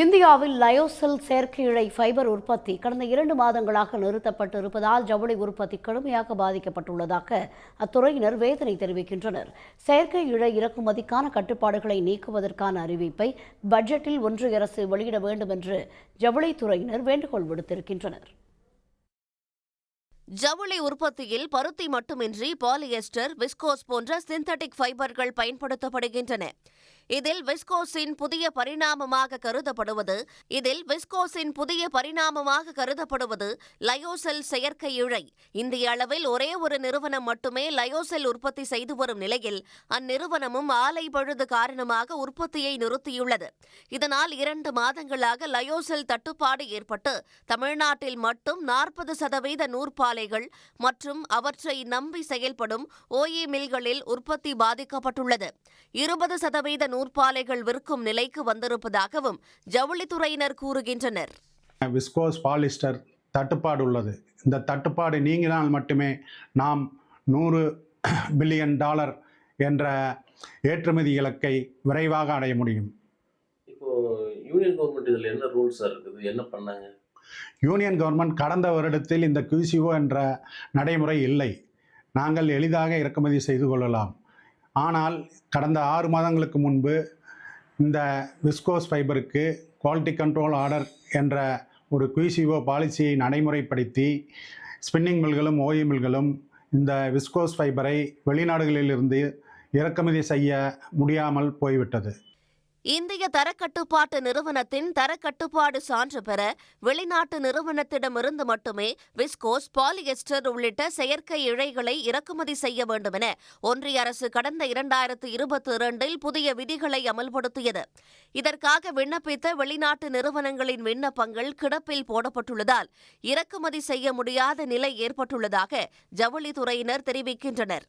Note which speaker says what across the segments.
Speaker 1: இந்தியாவில் லயோசெல் செயற்கை இழை ஃபைபர் உற்பத்தி கடந்த 2 மாதங்களாக நிறுத்தப்பட்டு இருப்பதால் ஜவுளி உற்பத்தி கடுமையாக பாதிக்கப்பட்டுள்ளதாக அத்துறையினர் வேதனை தெரிவிக்கின்றனர். செயற்கை இழை இறக்குமதிக்கான கட்டுப்பாடுகளை நீக்குவதற்கான அறிவிப்பை பட்ஜெட்டில் ஒன்றிய அரசு வெளியிட வேண்டும் என்று ஜவுளித்துறையினர் வேண்டுகோள் விடுத்திருக்கின்றனர்.
Speaker 2: ஜவுளி உற்பத்தியில் பருத்தி மட்டுமின்றி பாலியஸ்டர், விஸ்கோஸ் போன்ற சிந்தட்டிக் ஃபைபர்கள் பயன்படுத்தப்படுகின்றன. இதில் விஸ்கோஸின் புதிய பரிணாமமாக கருதப்படுவது லயோசெல் செயற்கை இழை. இந்திய அளவில் ஒரே ஒரு நிறுவனம் மட்டுமே லயோசெல் உற்பத்தி செய்து வரும் நிலையில் அந்நிறுவனமும் ஆலை பழுது காரணமாக உற்பத்தியை நிறுத்தியுள்ளது. இதனால் 2 மாதங்களாக லயோசெல் தட்டுப்பாடு ஏற்பட்டு தமிழ்நாட்டில் மட்டும் 40% நூற்பாலைகள் மற்றும் அவற்றை நம்பி செயல்படும் ஓஏ மில்களில் உற்பத்தி பாதிக்கப்பட்டுள்ளது. 20% நூற்பாலைகள் விற்கும் நிலைக்கு வந்திருப்பதாகவும் ஜவுளித்துறையினர் கூறுகின்றனர்.
Speaker 3: விஸ்கோஸ் பாலிஸ்டர் தட்டுப்பாடு உள்ளது. இந்த தட்டுப்பாடு நீங்கினால் மட்டுமே நாம் $100 பில்லியன் என்ற ஏற்றுமதி இலக்கை விரைவாக அடைய முடியும்.
Speaker 4: இப்போ யூனியன் கவர்மெண்ட் இதில் என்ன ரூல்ஸ் இருக்குது, என்ன பண்ணாங்க?
Speaker 3: யூனியன் கவர்மெண்ட் கடந்த வருடத்தில் இந்த QCO என்ற நடைமுறை இல்லை. நாங்கள் எளிதாக இறக்குமதி செய்து கொள்ளலாம். ஆனால் கடந்த 6 மாதங்களுக்கு முன்பு இந்த விஸ்கோஸ் ஃபைபருக்கு குவாலிட்டி கண்ட்ரோல் ஆர்டர் என்ற ஒரு QCO பாலிசியை நடைமுறைப்படுத்தி ஸ்பின்னிங் மில்களும் ஓஏ மில்களும் இந்த விஸ்கோஸ் ஃபைபரை வெளிநாடுகளிலிருந்து இறக்குமதி செய்ய முடியாமல் போய்விட்டது.
Speaker 2: இந்திய தரக்கட்டுப்பாட்டு நிறுவனத்தின் தரக்கட்டுப்பாடு சான்று பெற வெளிநாட்டு நிறுவனத்திடமிருந்து மட்டுமே விஸ்கோஸ், பாலியஸ்டர் உள்ளிட்ட செயற்கை இழைகளை இறக்குமதி செய்ய வேண்டும் என ஒன்றிய அரசு கடந்த 2022 புதிய விதிகளை அமல்படுத்தியது. இதற்காக விண்ணப்பித்த வெளிநாட்டு நிறுவனங்களின் விண்ணப்பங்கள் கிடப்பில் போடப்பட்டுள்ளதால் இறக்குமதி செய்ய முடியாத நிலை ஏற்பட்டுள்ளதாக ஜவுளித்துறையினர் தெரிவிக்கின்றனர்.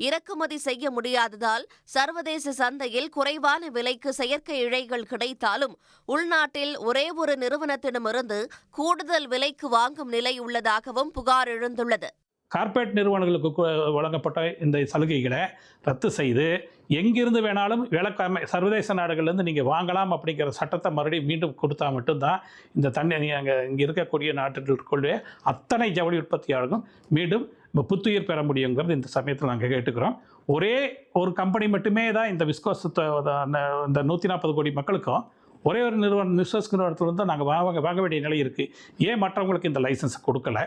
Speaker 2: இறக்குமதி செய்ய முடியாததால் சர்வதேச சந்தையில் குறைவான விலைக்கு செயற்கை இழைகள் கிடைத்தாலும் உள்நாட்டில் ஒரே ஒரு நிறுவனத்திடமிருந்து கூடுதல் விலைக்கு வாங்கும் நிலை உள்ளதாகவும் புகார் எழுந்துள்ளது.
Speaker 5: கார்ப்பரேட் நிறுவனங்களுக்கு வழங்கப்பட்ட இந்த சலுகைகளை ரத்து செய்து எங்கிருந்து வேணாலும் சர்வதேச நாடுகள்லேருந்து நீங்கள் வாங்கலாம் அப்படிங்கிற சட்டத்தை மறுபடியும் மீண்டும் கொடுத்தா மட்டும்தான் இந்த இங்கே இருக்கக்கூடிய நாட்டிற்குள்ளே அத்தனை ஜவுளி உற்பத்தியாளர்களும் மீண்டும் புத்துயிர் பெற முடியுங்கிறது இந்த சமயத்தில் நாங்கள் கேட்டுக்கிறோம். ஒரே ஒரு கம்பெனி மட்டுமே தான் இந்த விஸ்கோஸ் இந்த 140 கோடி மக்களுக்கும் ஒரே ஒரு விஸ்கோஸ் நிறுவனத்தில் தான் நாங்கள் வாங்க வேண்டிய நிலை இருக்குது. ஏன் மற்றவங்களுக்கு இந்த லைசன்ஸ் கொடுக்கல,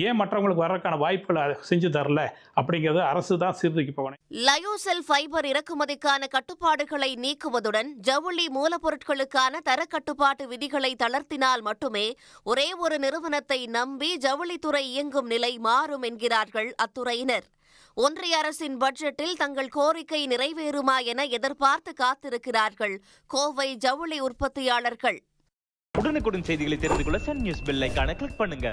Speaker 5: ஏன் மற்றவங்களுக்கு வர்றதுக்கான வாய்ப்புகளை செஞ்சு தரல அப்படிங்கிறது அரசு தான் சீர்தூக்கி போகணும்.
Speaker 2: லயோசெல் ஃபைபர் இறக்குமதிக்கான கட்டுப்பாடுகளை நீக்குவதுடன் ஜவுளி மூலப்பொருட்களுக்கான தரக்கட்டுப்பாட்டு விதிகளை தளர்த்தினால் மட்டுமே ஒரே ஒரு நிறுவனத்தை நம்பி ஜவுளித்துறை இயங்கும் நிலை மாறும் என்கிறார்கள் அத்துறையினர். ஒன்றிய அரசின் பட்ஜெட்டில் தங்கள் கோரிக்கை நிறைவேறுமா என எதிர்பார்த்து காத்திருக்கிறார்கள் கோவை ஜவுளி உற்பத்தியாளர்கள்.
Speaker 6: உடனுக்குடன் செய்திகளை தெரிந்து கொள்ள சன் நியூஸ் பெல் ஐகானை கிளிக் பண்ணுங்க.